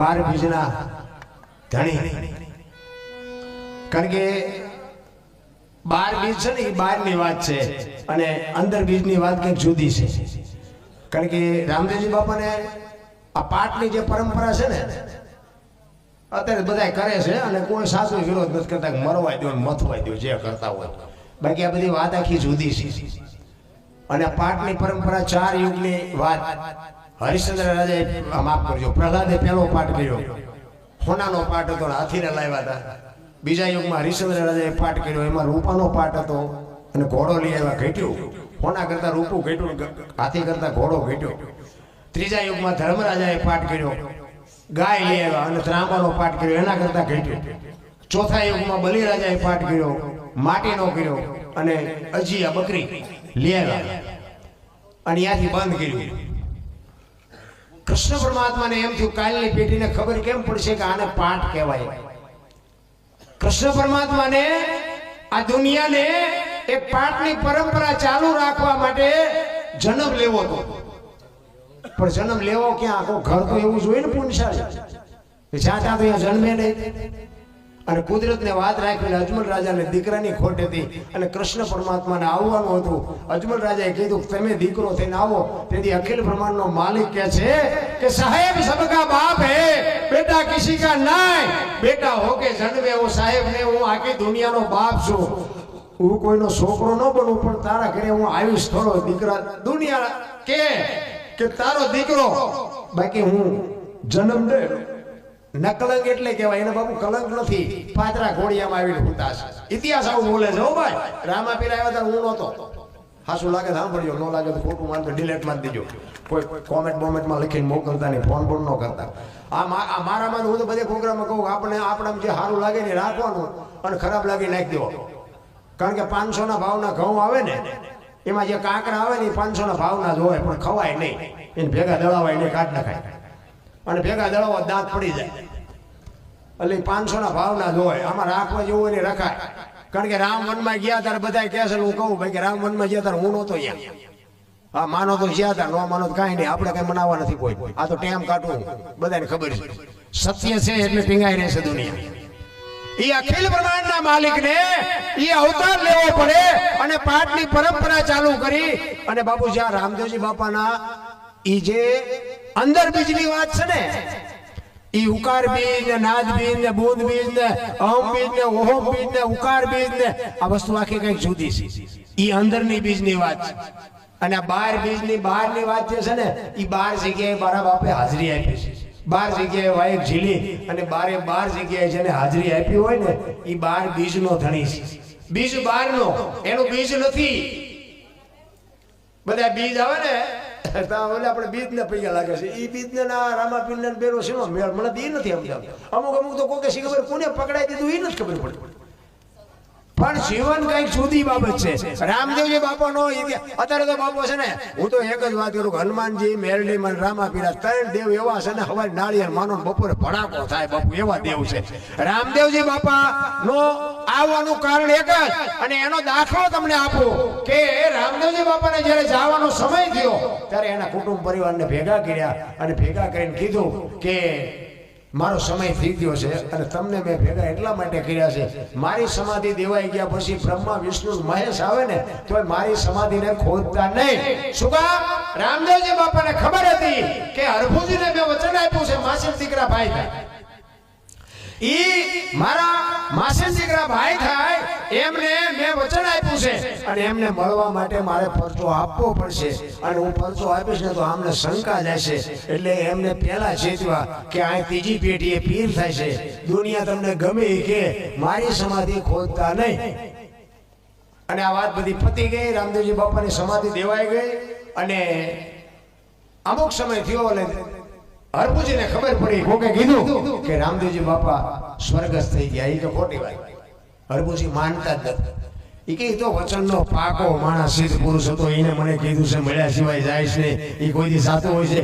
બાર બીજના ધણી, કારણ કે બાર બીજ છે ને એ બહારની વાત છે અને અંદર બીજની વાત કંઈક જુદી છે. કારણ કે રામદેવજી બાપાને આ પાઠની જે પરંપરા છે ને અત્યારે બધા કરે છે અને કોઈ સાસુ વિરોધ નથી કરતા, મરવાય દો મથવાય દો જે કરતા હોય. બાકી આ બધી વાત આખી જુદી છે. અને આ પાઠની પરંપરા 4 યુગની વાત. હરિશ્ચંદ્ર રાજાએ માફ કરજો, પ્રહલાદે પહેલો પાઠ કર્યો, હોનાનો પાઠ હતો, હાથીને લાવ્યા હતા. બીજા યુગમાં હરિશ્ચંદ્ર રાજાએ પાઠ કર્યો, એમાં રૂપાનો પાઠ હતો અને ઘોડો લઈ આવ્યા, ઘટ્યું. હોના કરતા રૂપું ઘટ્યું, હાથી કરતા ઘોડો ઘટ્યો. ત્રીજા યુગમાં ધર્મરાજાએ પાઠ કર્યો, ગાય લઈ આવ્યા અને ત્રાંબાનો પાઠ કર્યો, એના કરતા ઘટ્યો. ચોથા યુગમાં બલિરાજાએ પાઠ કર્યો, માટીનો કર્યો અને અજીયા બકરી લઈ આવ્યા અને ત્યાંથી બંધ કર્યું. કૃષ્ણ પરમાત્માને એમ થયું કાલની પેઢીને ખબર કેમ પડશે કે આને પાઠ કહેવાય. કૃષ્ણ પરમાત્માને આ દુનિયાને એક પાઠની પરંપરા ચાલુ રાખવા માટે જન્મ લેવો હતો. પણ જન્મ લેવો ક્યાં? આખો ઘર તો એવું જોઈએ ને પુણ્યશાળી, જ્યાં ત્યાં તો અહીંયા જન્મે નહીં. અને કુદરતને વાત રાખીને અજમલ રાજાને દીકરાની ખોટ હતી અને કૃષ્ણ પરમાત્માને આવવાનું હતું. અજમલ રાજાએ કીધું તમે દીકરો થઈને આવો. તેથી અખિલ બ્રહ્માંડનો માલિક કહે છે કે સાહેબ સબકા બાપ હે, બેટા કિસી કા નહીં. બેટા હોકે જન્મે ઓ સાહેબ ને હું આખી દુનિયાનો બાપ છું. હું કોઈનો છોકરો ન બનું પણ તારા ઘરે હું આવીશ થોડો. દીકરા દુનિયા કે તારો દીકરો, બાકી હું જન્મ દે નકલંક એટલે કહેવાય. એને બાપુ કલંક નથી, પાત્રા ઘોડિયામાં આવીને હુતા છે. ઇતિહાસ આવું બોલે છે. હો ભાઈ, રામાપીર આવ્યા હતા હું નહોતો. હાસું લાગે સાંભળજો, ન લાગે તો ખોટું માન તો ડિલેટમાં જ દેજો. કોઈ કોમેન્ટ બોમેન્ટમાં લખીને મોકલતા નહીં, ફોન ન કરતા. આ મારામાં હું તો બધે પ્રોગ્રામમાં કહું આપણે આપણામાં જે સારું લાગે ને રાખવાનું અને ખરાબ લાગે નાખી દેવો. કારણ કે 500ના ભાવના ઘઉં આવે ને એમાં જે કાંકરા આવે ને એ 500ના ભાવના જ હોય, પણ ખવાય નહીં. એને ભેગા દળાવાય નહીં, કાઢ નખાય અને ભેગા દળાવવા દાંત પડી જાય. એટલે 500ના ભાવના જ હોય. આમાં રાખવા જેવું હોય ને રખાય. કારણ કે રામ વનમાં ગયા ત્યારે બધા કહે છે, હું કહું ભાઈ કે રામ વનમાં ગયા ત્યારે હું નહોતો અહીંયા. હા માનો તો ગયા હતા, ન માનો તો કાંઈ નહીં, આપણે કઈ મનાવવા નથી કોઈ. આ તો ટેમ કાઢવું બધાને ખબર છે. સત્ય છે એટલે ટીંગાઈ રહેશે દુનિયા. એ અખિલ બ્રહ્માંડના માલિકને એ અવતાર લેવો પડે અને પાઠની પરંપરા ચાલુ કરી. અને બાપુ જ્યાં રામદેવજી બાપાના એ જે અંદર બીજની વાત છે ને, ઈ ઉકાર બીજ ને નાદ બીજ ને બુંદ બીજ ને અહમ બીજ ને ઓહમ બીજ ને ઉકાર બીજ ને આ વસ્તુ આખી કઈક જુદી છે. ઈ અંદરની બીજની વાત છે. અને આ 12 બીજની બહારની વાત જે છે ને, ઈ 12 જગ્યાએ મારા બાપે હાજરી આપી છે. 12 જગ્યાએ વાયક ઝીલી અને 12 જગ્યાએ જેને હાજરી આપી હોય ને ઈ 12 બીજનો ધણી છે. બીજ 12નો, એનું બીજ નથી. બધા બીજ આવે ને આપણે બીજ ને પૈયા લાગે છે. એ બીજ ને ના રામાપીર ને બેરો છે મેળ મને એ નથી સમજાવતો. અમુક તો કોઈ શી ખબર કોને પકડાઈ દીધું એ નથી ખબર પડતી. પણ જીવન કઈક જુદી બાબત છે. રામદેવજી બાપાનો અત્યારે તો બાપો છે ને, હું તો એક જ વાત કરું, હનુમાનજી, મેરડી મન, રામાપીરા 3 દેવ એવા છે ને, હવારે નાળિયેર માનો બપોરે ભડાકો થાય બાપુ, એવા દેવ છે. રામદેવજી બાપા નો આવવાનું કારણ એક જ, અને એનો દાખલો તમને આપું કે રામદેવજી બાપાને જયારે જવાનો સમય થયો ત્યારે એના કુટુંબ પરિવારને ભેગા કર્યા અને ભેગા કરીને કીધું કે મારો સમય થઈ ગયો છે અને તમને મેં ભેગા એટલા માટે કર્યા છે. મારી સમાધિ દેવાઈ ગયા પછી બ્રહ્મા વિષ્ણુ મહેશ આવે ને તો મારી સમાધિને ખોદતા નહીં. શું કામ? રામદેવજી બાપાને ખબર હતી કે હરભુજીને મેં વચન આપ્યું છે માસીન દીકરા ભાઈ થાય. ઈ મારા માસીન દીકરા ભાઈ થાય એમને મેં વચન આપ્યું છે અને એમને મળવા માટે મારે પરચો આપવો પડશે. અને હું પરચો આપીશ ને તો આમને શંકા જશે. એટલે એમને પહેલા ચેતવા કે આ ત્રીજી પેઢીએ પીર થાય છે, દુનિયા તમને ગમે કે મારી સમાધિ ખોદતા નહીં. અને આ વાત બધી પતી ગઈ. રામદેવજી બાપાની સમાધિ દેવાઈ ગઈ અને અમુક સમય થયો એટલે હરભુજીને ખબર પડી, કોકે કીધું કે રામદેવજી બાપા સ્વર્ગસ્થ થઈ ગયા. એ તો ખોટી વાત. હરભુજી માનતા જ નથી. એ કે તો વચનનો પાકો માણસ સિદ્ધ પુરુષ હતો, એને મને કીધું છે મળ્યા સિવાય જાય છે. એ કોઈ દી સાચું હોય છે.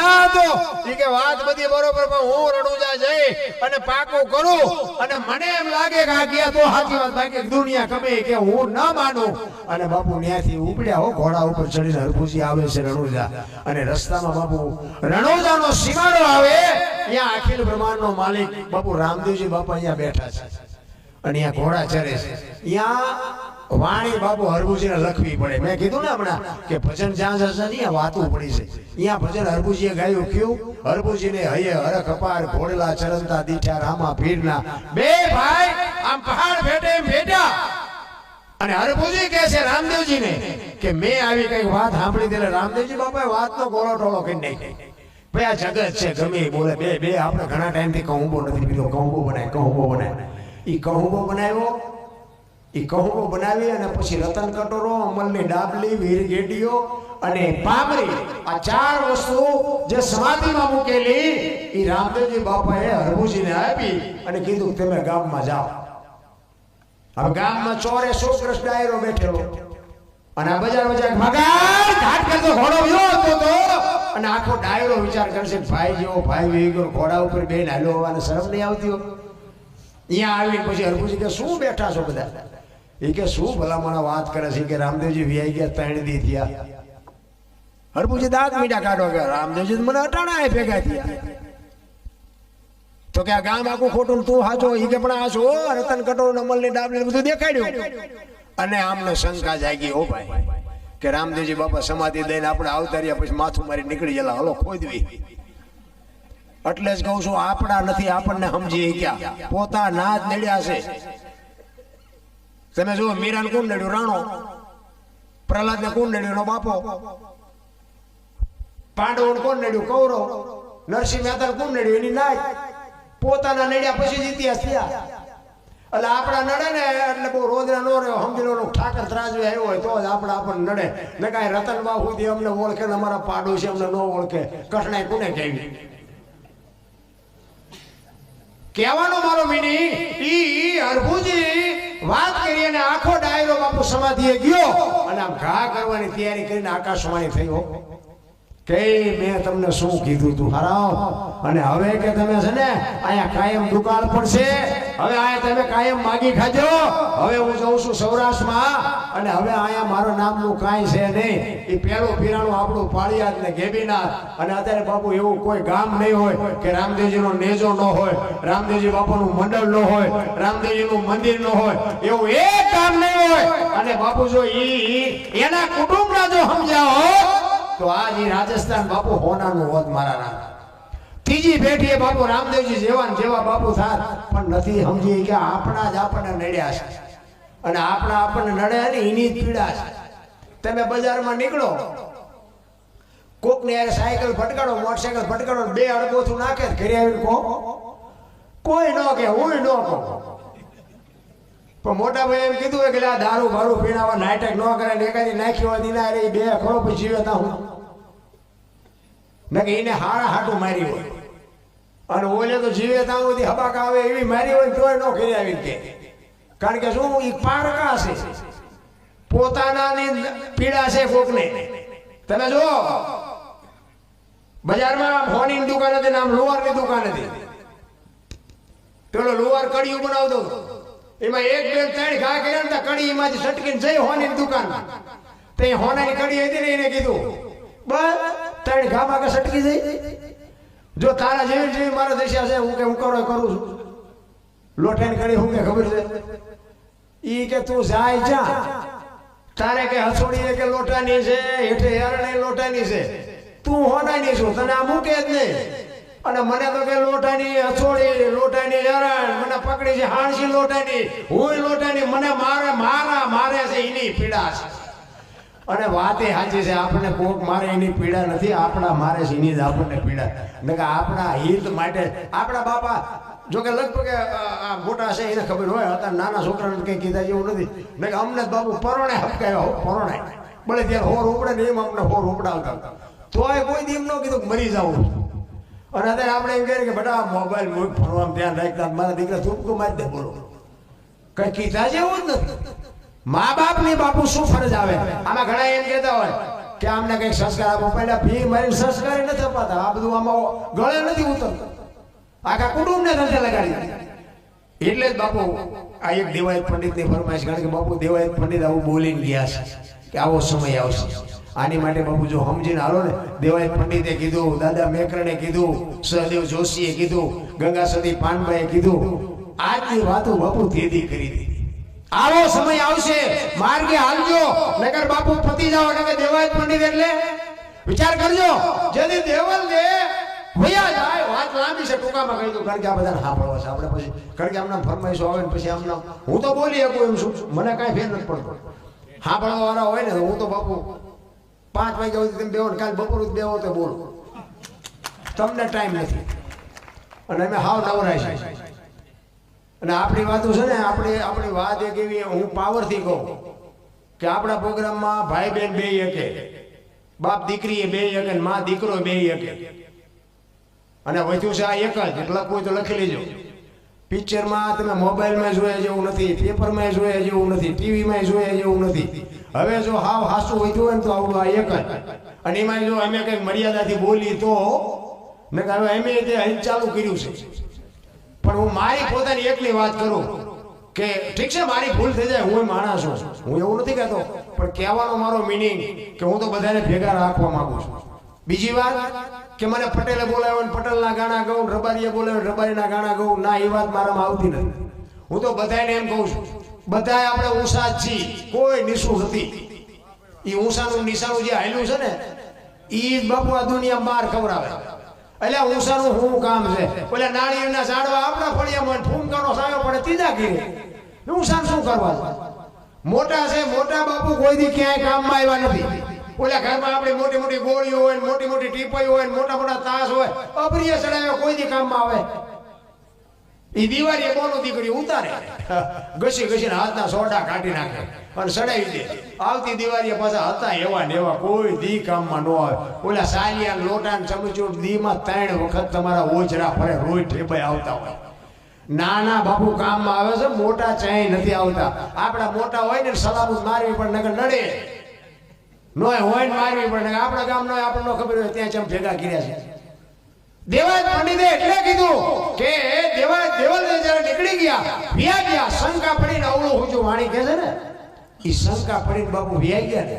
ના હતો ઈ કે વાત બધી બરોબર પણ હું રણુજા જઈ અને પાકું કરું અને મને એમ લાગે કે આ ગયા તો સાચી વાત બાકી દુનિયા ગમે કે હું ન માનું અને બાપુ ત્યાંથી ઉપડ્યા હો ઘોડા ઉપર ચડીને હરભુજી આવે છે રણુજા અને રસ્તામાં બાપુ રણુજાનો સીમાડો આવે ત્યાં અખિલ બ્રહ્માંડનો માલિક બાપુ રામદેવજી બાપા અહીંયા બેઠા છે અને અહીંયા ઘોડા ચરે છે ત્યાં વાણી બાપુ હરભુજીને લખવી પડે મેં કીધું ને હમણાં કે ભજન જ્યાં જશે ને વાતું પડી છે અહીંયા ભજન હરભુજીએ ગાયું કયું હરભુજીને હૈયે હરખ અપાર ઘોડલા ચરંતા દીઠા રામા પીરના બે ભાઈ આમ પહાડ ભેટે ભેટા અને હરભુજી કહે છે રામદેવજીને કે મેં આવી કઈક વાત સાંભળી દે રામદેવજી બાપાએ વાતનો ગોળો ટોળો કરી નાખી ભાઈ આ જગત છે ગમે બોલે બે આપણે ઘણા ટાઈમથી કહુંબો નથી પીધો કહુંબો બનાય ઈ કહુંબો બનાવ્યો ઈ કહુંબો બનાવી અને પછી રતન કટોરો અમલની ડાબલી વીર ગેડીઓ અને પામરી આ ચાર વસ્તુ જે સમાધિમાં મૂકેલી ઈ રામદેવજી બાપાએ હરભુજીને આપી અને કીધું તમે ગામમાં જાઓ હવે ગામમાં ચોરે 100 ડાયરો બેઠેલો અને આ બજાર ભગાડ ઘાટ કરતો ઘોડો વ્યો હતો અને આખો ડાયરો વિચાર કરશે ભાઈ જેવો ભાઈ વી ગયો ઘોડા ઉપર બેન હાલો હોવાને શરમ નહીં આવતી હોય અહીંયા આવી પછી હરભુજી કે શું બેઠા છો બધા એ કે શું ભલામણ વાત કરે છે કે રામદેવજી વિયાઈ ગયા 3 દી થયા હરભુજી દાંત મીઠા કાઢો કે રામદેવજી મને અટાણા ભેગા થયા તો કે આ ગામ આખું ખોટું તું હાચો ઈ કે પણ હાચો રતન કટોળ અમલની ડાબલી બધું દેખાડ્યું અને આમને શંકા જાગી ઓ ભાઈ કે રામદેવજી બાપા સમાધિ દઈને આપણે આવતાર્યા પછી માથું મારી નીકળી ગયેલા હલો ખોદવી એટલે જ કહું છું આપણા નથી આપણને સમજી ગયા પોતાના જ નડ્યા છે તમે જુઓ મીરાને કોણ નડ્યું રાણો પ્રહલાદને કોણ નડ્યું એનો બાપો પાંડવોને કોણ નડ્યું કૌરવ નરસિંહ મહેતા કોણ નડ્યું એની નાય પોતાના નડ્યા પછી જ ઇતિહાસ થયા એટલે આપણા નડે ને એટલે બહુ રોજના નો રહ્યો સમજી લો ઠાકર ત્રાજવે આવ્યો હોય તો જ આપણને નડે ને કાંઈ રતન બાપુ સુધી અમને ઓળખે ને અમારા પાડોશી અમને ન ઓળખે કઠણાઈ કોને કહેવી કહેવાનો મારો મીની ઈ હરભુજી વાત કરી અને આખો ડાયરો બાપુ સમાધિએ ગયો અને આમ ઘા કરવાની તૈયારી કરીને આકાશવાણી થયો કે મેં તમને શું કીધું તું હરાવ અને હવે કે તમે છે ને અહીંયા કાયમ દુકાળ પડશે હવે અહીંયા તમે કાયમ માગી ખાજો હવે હું જઉં છું સૌરાષ્ટ્રમાં અને હવે અહીંયા મારું નામનું કાંઈ છે નહીં એ પેલું પીરાણું આપણું પાળિયાદ ને ગેબીનાથ અને અત્યારે બાપુ એવું કોઈ ગામ નહીં હોય કે રામદેવજીનો નેજો ન હોય રામદેવજી બાપાનું મંડળ ન હોય રામદેવજીનું મંદિર ન હોય એવું એક ગામ નહીં હોય અને બાપુ જો એના કુટુંબના જો સમજાવો તો આજ રાજસ્થાન બાપુ હોનાનું હોત મારા નામ ત્રીજી પેઢીએ બાપુ રામદેવજી જેવા બાપુ થાત પણ નથી સમજી કે આપણા જ આપણને નડ્યા છે અને આપણા આપણને નડ્યા ને એની જ પીડા છે તમે બજારમાં નીકળો કોકને યાર સાયકલ ફટકાડો મોટરસાયકલ ફટકાડો બે અડબોથું નાખે ઘરે આવીને કહો કોઈ ન કે હું ન કહું પણ મોટા ભાઈ એમ કીધું હોય કે આ દારૂ ભાડું પીણાવા નાટક ન કરે ને એકાદી નાખી હોય દિના રે બે ખરો પછી જીવતા હું મેં કે એને હાડા હાટું મારી હોય અને ઓલે તો જીવે ત્યાં સુધી હબાક આવે એવી મારી હોય તોય ન કરી આવી કે કારણ કે શું એ પારકા છે પોતાનાની પીડા છે કોકને તમે જો બજારમાં ફોનની દુકાન હતી નામ લુવારની દુકાન હતી પેલો લુવાર કડીયું બનાવતો એમાં એક બે 3 ઘા કર્યા ને કડી એમાંથી સટકીને જઈ હોની દુકાન તે હોનાની કડી હતી ને એને કીધું બસ 3 ઘામાં કે સટકી જઈ જો તારા જેવી મારા દશા છે હું કે હું કરું છું લોટાની કડી હું કે ખબર છે ઈ કે તું જાય જા તારે કે હસોડી કે લોટાની છે હેઠે યારણે લોટાની છે તું હોનાની છું તને આ મૂકે જ નહીં અને મને તો કે લોટાની હસોડી લોટાની યારણ મને પકડી છે હાણસી લોટાની હું લોટાની મને મારે છે એની પીડા છે અને વાત એ સાચી છે આપણને કોક મારે એની પીડા નથી આપણા મારે છે એની જ આપણને પીડા ને કે આપણા હિત માટે આપણા બાપા જો કે લગભગ આ મોટા છે એને ખબર હોય હતા નાના છોકરાને કંઈ કીધા જેવું નથી ને કે અમને બાપુ પરોણે હપકાયો પરોણે ભલે ત્યારે હોર ઉપડે ને એમ અમને હોર ઉપડાવતા તોય કોઈ દી એમ ન કીધું મરી જવું અને અત્યારે આપણે એમ કહીએ કે બેટા મોબાઈલ મૂક ભણવામાં ધ્યાન રાખતા મારા દીકરા થૂપકું મારી દે બોલો કઈ કીધા જેવું જ નથી મા બાપ ની બાપુ શું ફરજ આવે આમાં ઘણા એમ કહેતા હોય કે આમને કઈક સંસ્કાર આપો, પહેલા ભી મારી સંસ્કાર નથી અપાતા. આ બધું આમાં ગળે નથી ઉતરતું, આખા કુટુંબને ધંધે લગાડી. એટલે જ બાપુ આ એક દેવાયત પંડિતની ફરમાઈશ, કારણ કે બાપુ દેવાયત પંડિત આવું બોલીને ગયા છે કે આવો સમય આવશે. આની માટે બાપુ જો સમજીને હાલો ને, દેવાયત પંડિતે કીધું, દાદા મેકરણે કીધું, સહદેવ જોશીએ કીધું, ગંગા સતી પાનભાઈએ કીધું, આજની વાતો બાપુ તેદી કરી દીધી. આવો સમય આવશે, માર્ગે હાલજો, નકર બાપુ પતી જાવ. નકર દેવાયત પંડિત એટલે વિચાર કરજો, જેથી દેવલ દે ભયા જાય. વાત લાંબી છે, ટૂંકામાં કહી દઉં, કારણ કે આ બધાને સાંભળવા છે આપણે પછી. કારણ કે આમના ફરમાઈશો આવે ને પછી આમના હું તો બોલી શકું એમ છું, મને કાંઈ ફેર નથી પડતો. સાંભળવા વાળા હોય ને હું તો બાપુ 5 વાગ્યા સુધી તમે બેહો ને, કાલ બપોર જ બેહો તો બોલો, તમને ટાઈમ નથી. અને અમે હાવ નવરાય છે. અને આપણી વાતો છે ને, આપણી વાત એક એવી, હું પાવરથી કહું કે આપણા પ્રોગ્રામમાં ભાઈ બહેન બે એકે, બાપ દીકરી બે એકે, માં દીકરો બે એકે. અને વધ્યું છે આ એક જ, એટલે કોઈ તો લખી લેજો. પિક્ચરમાં તમે મોબાઈલમાં જોયા જેવું નથી, પેપરમાં જોયા જેવું નથી, ટીવીમાં જોયા જેવું નથી. હવે જો હાવ હાસું વધ્યું હોય ને તો આવડું આ એક જ. અને એમાં જો અમે કંઈક મર્યાદાથી બોલી તો ને હવે અમે તે અહીં ચાલુ કર્યું છે. પણ હું મારી પોતાની એકલી વાત કરું કે ઠીક છે, મારી ભૂલ થઈ જાય, હું માણસ છું, હું એવું નથી કહેતો, પણ કહેવાનો મારો મિનિંગ કે હું તો બધાને ભેગા રાખવા માંગુ છું. બીજી વાત કે મને પટેલે બોલાવ્યો ને પટેલના ગાણા ગાઉં, રબારીએ બોલાવ્યો રબારીના ગાણા ગાઉં, ના, એ વાત મારામાં આવતી નથી. હું તો બધાને એમ કહું છું, બધાય આપણે ઊંસા જ છીએ, કોઈ નીસું નથી. એ ઊંસાનું નિશાનું જે હાલ્યું છે ને, એ બાપુ આ દુનિયા બહાર ખવડાવે. એટલે ઊંસાનું શું કામ છે? ઓલા નાળિયેરના ઝાડવા આપણા ફળિયામાં, ફૂમકાનો સાયો પડે ત્રીજા ઘીરે, ઊંસાનું શું કરવા? મોટા છે, મોટા બાપુ કોઈ દી ક્યાંય કામમાં આવ્યા નથી. ઓલા ઘરમાં આપણી મોટી મોટી ગોળીઓ હોય, મોટી મોટી ટીપાઈ હોય, મોટા મોટા તાસ હોય, અપ્રિય ચડાવ્યો કોઈ દી કામમાં આવે? એ દિવાળીએ કોનો દીકરી ઉતારે, ઘસી ઘસીને હાથના સોડા કાઢી નાખે અને ચડાવી દે. આવતી દિવાળીએ પાછા હતા એવા ને એવા, કોઈ દી કામમાં ન આવે. ઓલા સાલિયા લોટા ને ચમચૂર દીમાં 3 વખત તમારા ઓજરા ફરે, રોજ ઠેબાઈ આવતા હોય. નાના બાપુ કામમાં આવે છે, મોટા ચાય નથી આવતા. આપણા મોટા હોય ને સલામત મારવી પણ નગર નડે, નોય હોય ને મારવી પણ આપણા ગામ નો આપણને ખબર હોય ત્યાં ચમ ભેગા કર્યા છે. દેવાયત પંડિતે એટલે કીધું કે દેવલ જયારે નીકળી ગયા, શંકા પડીને અવળું ઊંચું વાણી કહે છે ને, એ શંકા પડીને બાપુ વ્યાઈ ગયા ને.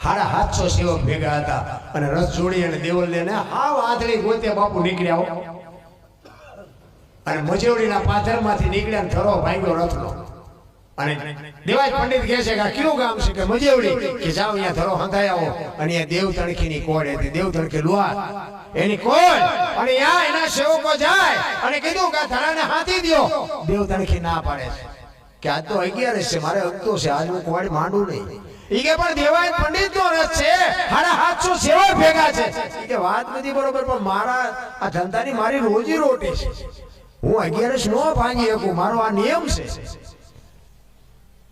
750 સેવક ભેગા હતા અને રસ જોડી અને દેવલને ને હાવ આંધળી ગોતે બાપુ નીકળ્યા. અને મજેવડીના પાથરમાંથી નીકળ્યા ને ધરો ભાંગ્યો રથનો. અને દેવાયત પંડિત કહે છે કે આ કયું ગામ છે? કે મજેવડી. કે જાઓ અહીંયા ધરો હંધાઈ આવો. અને અહીંયા દેવ તણખીની કોડ હતી, દેવ તણખી લુહાર એની કોડ. અને ત્યાં એના સેવકો જાય અને કીધું કે ધરાને હાથી દ્યો. દેવ તણખી ના પાડે છે કે આજ તો 11 છે, મારે હકતો છે, આજ હું કોડ માંડું નહીં. ઈ કે પણ દેવાયત પંડિત નો રસ છે, 750 સેવક ભેગા છે. ઈ કે વાત નથી બરોબર, પણ મારા આ ધંધાની મારી રોજી રોટી છે, હું 11 નો ભાંગી શકું, મારો આ નિયમ છે.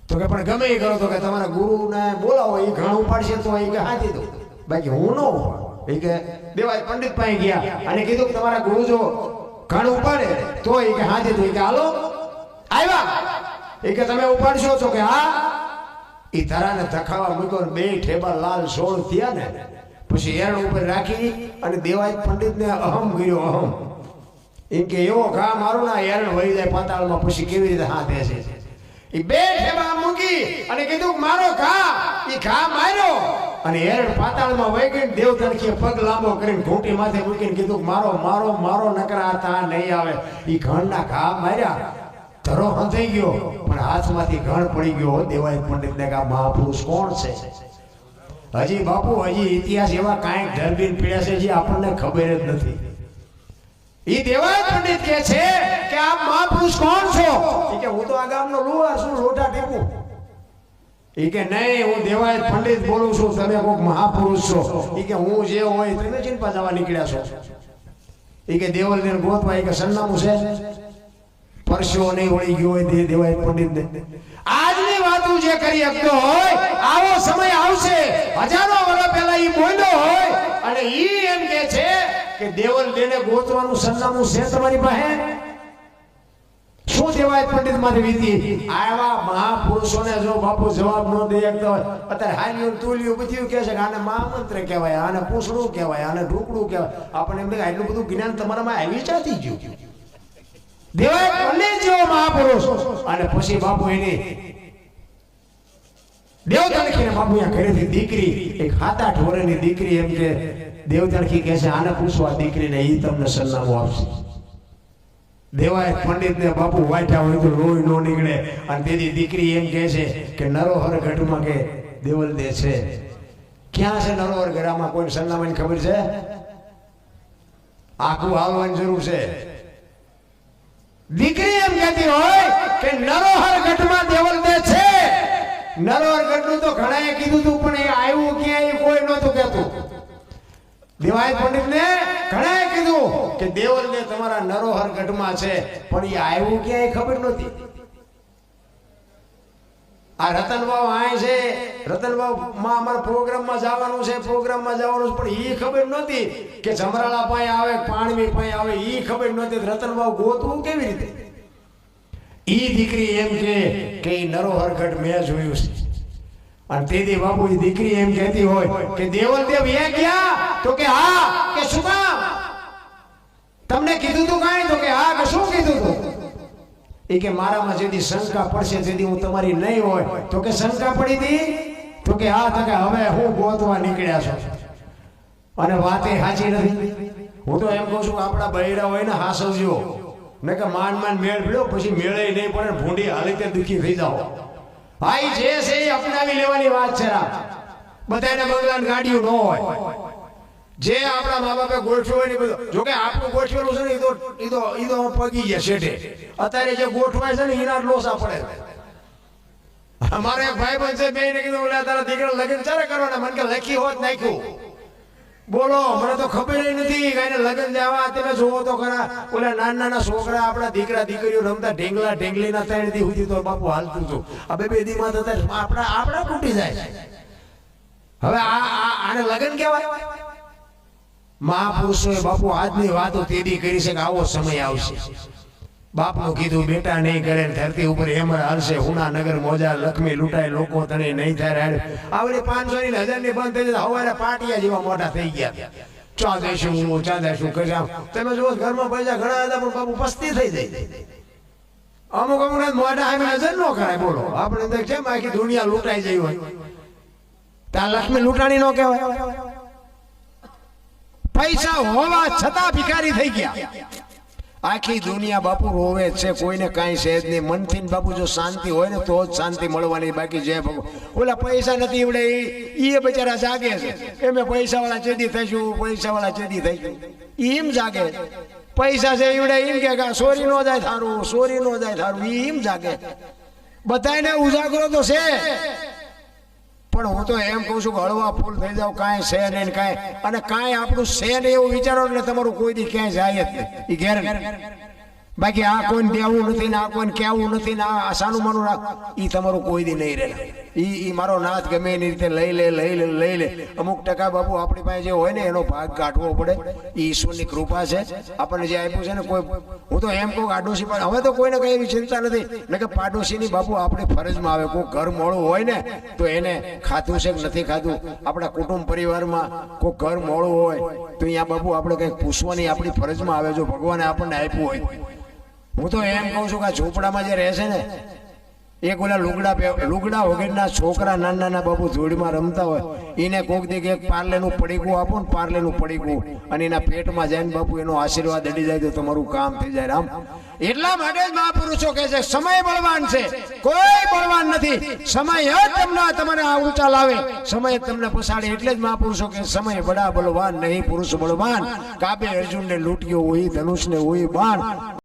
તો કે પણ ગમે એ કરો તો કે તમારા ગુરુને બોલાવો, એ ઘણ ઉપાડશે તો એ કે હાથી દો, બાકી હું નો ઉપાડ. એ કે દેવાયત પંડિત પાસે ગયા અને કીધું કે તમારા ગુરુ જો ઘણ ઉપાડે તો એ કે હાથી દો. એ કે હાલો આવ્યા. એ કે તમે ઉપાડશો? તો કે હા. એ ધરાને ધખાવા મૂક્યો, 2 ઠેબા લાલ સોળ થયા ને પછી એરણ ઉપર રાખી અને દેવાયત પંડિતને અહમ ગયો, અહમ. એમ કે એવો ઘા મારું ના એરણ વહી જાય પાતાળમાં, પછી કેવી રીતે હાથ છે? એ 2 ઠેબા મૂકી અને કીધું મારો ઘા. એ ઘા માર્યો અને એરણ પાતાળમાં વહી ગઈ. દેવ તણખીએ પગ લાંબો કરીને ઘૂંટી માથે મૂકીને કીધું મારો મારો મારો, નકરા તા નહીં આવે. એ ઘણના ઘા માર્યા, ધરો હંધાઈ ગયો, પણ હાથમાંથી ઘણ પડી ગયો. દેવાયત પંડિતને કહા મહાપુરુષ કોણ છે? હજી બાપુ હજી ઇતિહાસ એવા કાંઈક ધરબીન પીડ્યા છે જે આપણને ખબર જ નથી. ઈ દેવાયત પંડિત કહે છે કે આપ મહાપુરુષ કોણ છો? ઈ કે હું તો આ ગામનો લુહાર છું, લોટા ટેપું. ઈ કે નહીં, હું દેવાયત પંડિત બોલું છું, તમે કોઈક મહાપુરુષ છો. ઈ કે હું જે હોય તમે ચિંતા જવા નીકળ્યા છો. ઈ કે દેવલને ગોતવા, ઈ કે સરનામું છે? પરસ્યો નહીં વળી ગયો હોય દેવાયત પંડિતને. આજની વાતો જે કરી શકતો હોય, આવો સમય આવશે, હજારો વર્ષ પહેલા ઈ બોલ્યો હોય અને ઈ એમ કે છે કે દેવલ દેને ગોતવાનું સરનામું છે તમારી પાસે? શું દેવાય પંડિત મારી વિધિ આવા મહાપુરુષોને જો બાપુ જવાબ ન દે શકતો હોય અત્યારે હાલ્યું તુલ્યું બધું કહે છે કે આને મહામંત્ર કહેવાય, આને પૂછડું કહેવાય, આને ઢોકળું કહેવાય. આપણને એમ કે આટલું બધું જ્ઞાન તમારામાં આવી ચાતી ગયું. દેવાય પંડિત જેવો મહાપુરુષ અને પછી બાપુ એની દેવતણખીને બાપુ અહીંયા ઘરેથી દીકરી એક 7-8 વર્ષની દીકરી એમ કે દેવતણખી કહે છે આને પૂછવા દીકરીને ઈ તમને સરનામું આપશે. દેવાય પંડિત ને બાપુ વાંચ્યા હોય તો લોહી નો નીકળે અને તેથી દીકરી એમ કહે છે કે નરોહર ગઢમાં કે દેવલ દે છે. ક્યાં છે નરોહર ગઢમાં? કોઈ સરનામાની ખબર છે? આખું હાલવાની જરૂર છે. દીકરી એમ કહેતી હોય કે નરોહર ગઢમાં દેવલ દે છે. નરોહર ગઢનું તો ઘણાએ કીધું તું પણ એ આવ્યું ક્યાંય કોઈ નહોતું કહેતું. દેવાય પંડિત ને ઘણાએ કીધું કે દેવલ ને તમારા નરોહર ગઢમાં છે પણ એ આવ્યું ક્યાંય ખબર નહોતી. આ રતનબાવ આય છે, રતનબાવ માં અમારા પ્રોગ્રામમાં જવાનું છે, પ્રોગ્રામમાં જવાનું છે પણ એ ખબર નહોતી કે જમરાળા પાસે આવે, પાણવી પાસે આવે, એ ખબર નહોતી. રતનબાવ ગોતવું કેવી રીતે? ઈ દીકરી એમ કે નરોહર ગઢ મેં જોયું છે. અને તેથી બાપુ એ દીકરી એમ કહેતી હોય કે દેવલ દેવ એ ગયા તો કે હા. કે શું કામ? તમને કીધું તું કાંઈ? તો કે હા. કે શું કીધું તું? એ કે મારામાં જેથી શંકા પડશે તેથી હું તમારી નહીં હોય. તો કે શંકા પડી હતી? તો કે હા. તો કે હવે હું ગોતવા નીકળ્યા છો. અને વાતે સાચી નથી. હું તો એમ કહું છું આપણા બૈરા હોય ને હાસવજો ને કે માંડ મેળ ભીડો પછી મેળે નહીં પડે ભૂંડી હાલી તે દુખી થઈ જાઓ. ભાઈ જે છે એ અપનાવી લેવાની વાત છે. બધાને બંગલા ગાડીઓ ન હોય. જે આપણા મા બાપે ગોઠવ્યું હોય ને બધું, જોકે આપણું ગોઠવેલું છે ને એ તો પગી ગયા શેઠે. અત્યારે જે ગોઠવાય છે ને એના લોસા પડે. અમારે એક ભાઈ બંધ છે, મેં કીધું ઓલા તારા દીકરા લગ્ન ચારે કરવાના. મને કે લખી હોત નાખ્યું. બોલો, મને તો ખબર નથી. કાઈને લગ્ન જવા તમે જોવો તો ખરા ઓલા નાના છોકરા આપણા દીકરા દીકરીઓ રમતા ઢેંગલા ઢેંગલીના 3 દી સુધી તો બાપુ હાલતું હતું. આ 2 દીમાં થતા આપણા તૂટી જાય. હવે આને લગ્ન કહેવાય? મહાપુરુષોએ બાપુ આજની વાતો તેદી કરી છે કે આવો સમય આવશે. બાપનું કીધું બેટા નહીં કરે, ધરતી ઉપર હેમર હાલશે, હુના નગર મોજા લક્ષ્મી લૂંટાય, લોકો તને નહીં થાય રાડ. આવડે 500 ની 1000 ની બંધ થઈ જાય. હવારે પાટિયા જેવા મોટા થઈ ગયા. ચા દેશું કજામ. તમે જો ઘરમાં પૈસા ઘણા હતા પણ બાપુ પસ્તી થઈ જાય. અમુક મોટા સામે નજર ન કરાય. બોલો, આપણે તો કેમ આખી દુનિયા લૂંટાઈ જઈ હોય ત્યાં લક્ષ્મી લૂંટાણી ન કહેવાય? પૈસા હોવા છતાં ભિખારી થઈ ગયા. આખી દુનિયા બાપુ રોવે છે, કોઈને કાંઈ છે જ નહીં. મનથી બાપુ જો શાંતિ હોય ને તો જ શાંતિ મળવાની. બાકી જે ઓલા પૈસા નથી એવડે એ બચારા જાગે છે. એમે પૈસા વાળા ચેદી થઈશું, પૈસા વાળા ચેદી થઈશું એમ જાગે. પૈસા છે એવડે એમ કે સોરી નો જાય થારું, સોરી નો જાય થારું એમ જાગે. બધાને ઉજાગરો તો છે પણ હું તો એમ કહું છું કે હળવા ફૂલ થઈ જાવ. કાંઈ છે નહીં કાંઈ, અને કાંઈ આપણું છે ને એવું વિચારો એટલે તમારું કોઈ દી ક્યાંય જાય જ નહીં. એ ઘેર બાકી આ કોઈને દેવું નથી ને આ કોઈને કહેવું નથી ને આ સાનું માનું રાખ, એ તમારું કોઈ દી નહીં રહે. એ મારો નાથ ગમે એની રીતે લઈ લે. અમુક ટકા બાપુ આપણી પાસે જે હોય ને એનો ભાગ કાઢવો પડે. એ ઈશ્વરની કૃપા છે આપણને જે આપ્યું છે ને. કોઈ હું તો એમ કહું આડોશી પર હવે તો કોઈને કઈ એવી ચિંતા નથી ને કે પાડોશીની બાપુ આપણી ફરજમાં આવે. કોઈ ઘર મોડું હોય ને તો એને ખાધું છે કે નથી ખાધું. આપણા કુટુંબ પરિવારમાં કોઈ ઘર મોડું હોય તો અહીંયા બાપુ આપણે કંઈક પૂછવાની આપણી ફરજમાં આવે. જો ભગવાને આપણને આપ્યું હોય. હું તો એમ કહું છું કે આ ઝોપડામાં જે રહે છે ને એક ઓલા લુગડા વગેરેના છોકરા નાના બાપુ જોડીમાં રમતા હોય એને કોક દી એક પાર્લેનું પડીકું આપો ને, પાર્લેનું પડીકું, અને એના પેટમાં જાય ને બાપુ એનો આશીર્વાદ અડી જાય તો તમારું કામ થઈ જાય. રામ એટલા માટે જ મહાપુરુષો કહે છે સમય બળવાન છે, કોઈ બળવાન નથી. સમય જ તમને આ ઊંચા લાવે, સમય તમને પછાડે. એટલે જ મહાપુરુષો કહે સમય બડા બળવાન નહીં પુરુષ બળવાન. કાબે અર્જુનને લૂંટ્યો હોય, ધનુષને હોય બાણ.